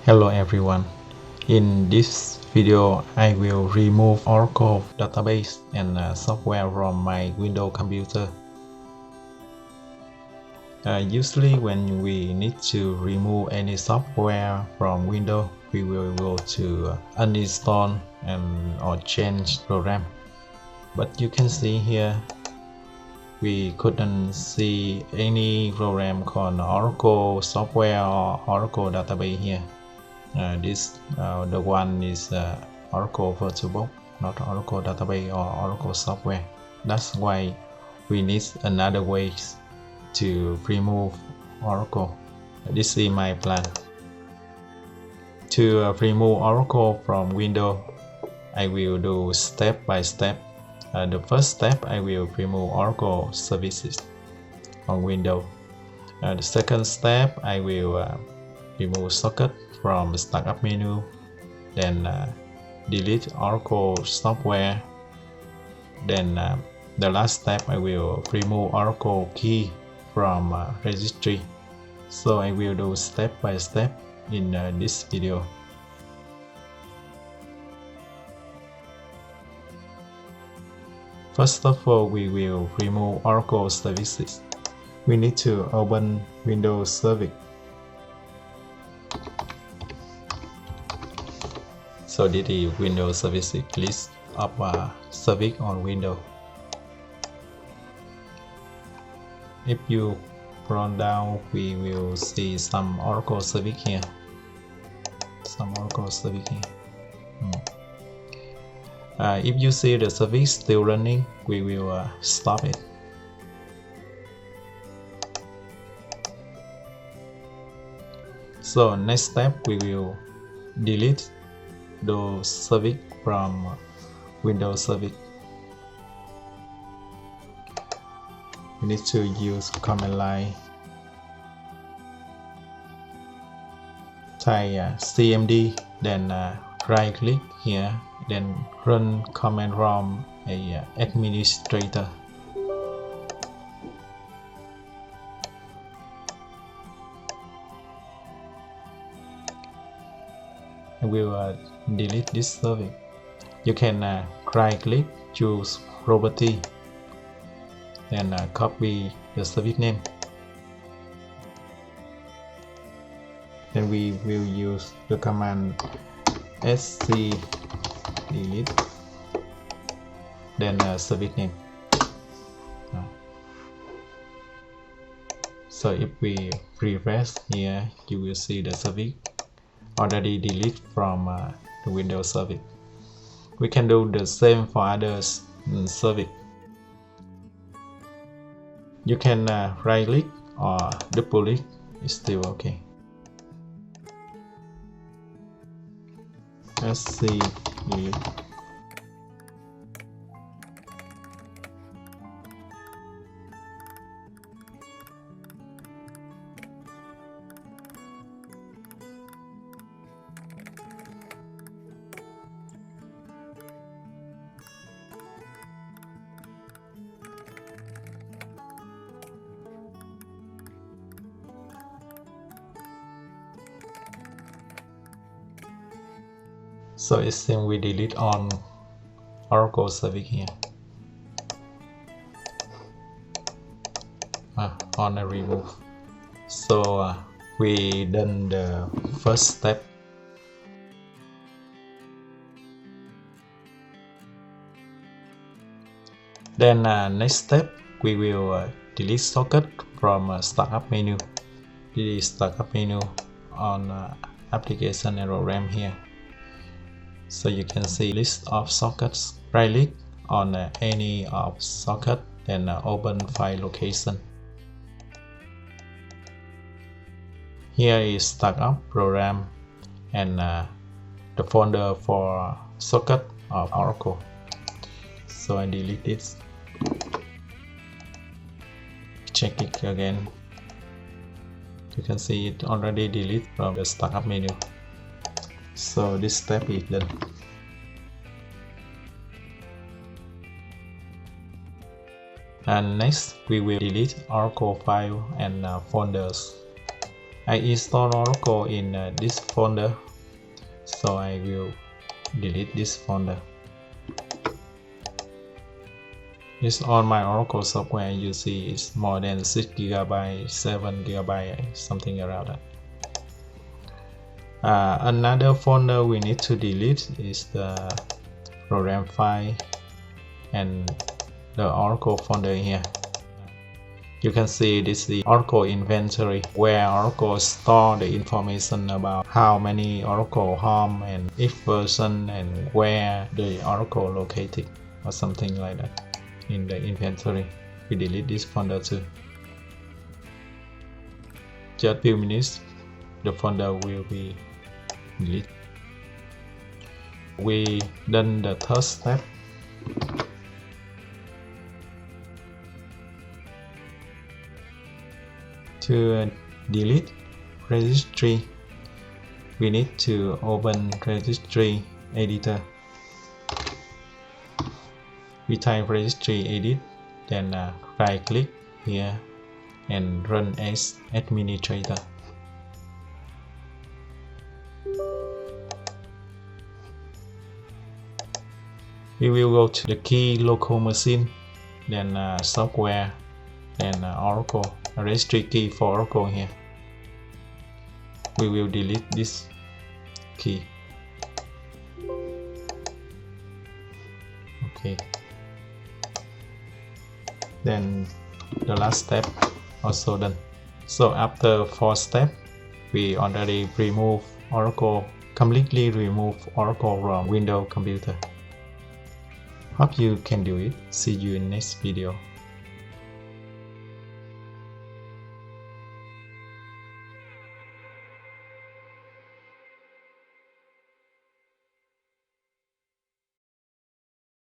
Hello everyone. In this video, I will remove Oracle database and software from my Windows computer. Usually when we need to remove any software from Windows, we will go to uninstall or change program. But you can see here, we couldn't see any program called Oracle software or Oracle database here. The one is Oracle VirtualBox, not Oracle database or Oracle software. That's why we need another way to remove Oracle. This is my plan. To remove Oracle from Windows, I will do step by step. The first step, I will remove Oracle services on Windows. The second step, I will remove socket from the startup menu, then delete Oracle software. Then the last step, I will remove Oracle key from registry. So I will do step by step in this video. First of all, we will remove Oracle services. We need to open Windows Service. So this is Windows Services list of service on Windows. If you scroll down, we will see some Oracle service here. If you see the service still running, we will stop it. So next step, we will delete those service from Windows Service. We need to use command line, type cmd, then right click here, then run command from a administrator. I will delete this service. You can right click, choose property, then copy the service name. Then we will use the command sc delete, then service name. So if we refresh here, you will see the service already deleted from the Windows service. We can do the same for others service. You can right click or double click, it's still okay. Sc delete. So it seems we delete on Oracle service here. On a remove. So we done the first step. Then next step, we will delete socket from startup menu. This is startup menu on application and program here. So you can see list of sockets. Right click on any of socket, then open file location. Here is startup program and the folder for socket of Oracle. So I delete this. Check it again. You can see it already deleted from the startup menu. So this step is done. And next, we will delete Oracle file and folders. I install Oracle in this folder, so I will delete this folder. This all my Oracle software you see is more than 6 GB, 7 GB, something around that. Another folder we need to delete is the program file and the Oracle folder here. You can see this is the Oracle inventory, where Oracle store the information about how many Oracle home and each version and where the Oracle located or something like that. In the inventory, we delete this folder too. Just few minutes, the folder will be deleted. We done the third step. To delete registry, we need to open registry editor. We type registry edit, then right click here and run as administrator. We will go to the key local machine, then software, then Oracle, registry key for Oracle here. We will delete this key. Okay. Then the last step also done. So after 4 steps, we already completely remove Oracle from Windows computer. Hope you can do it. See you in next video.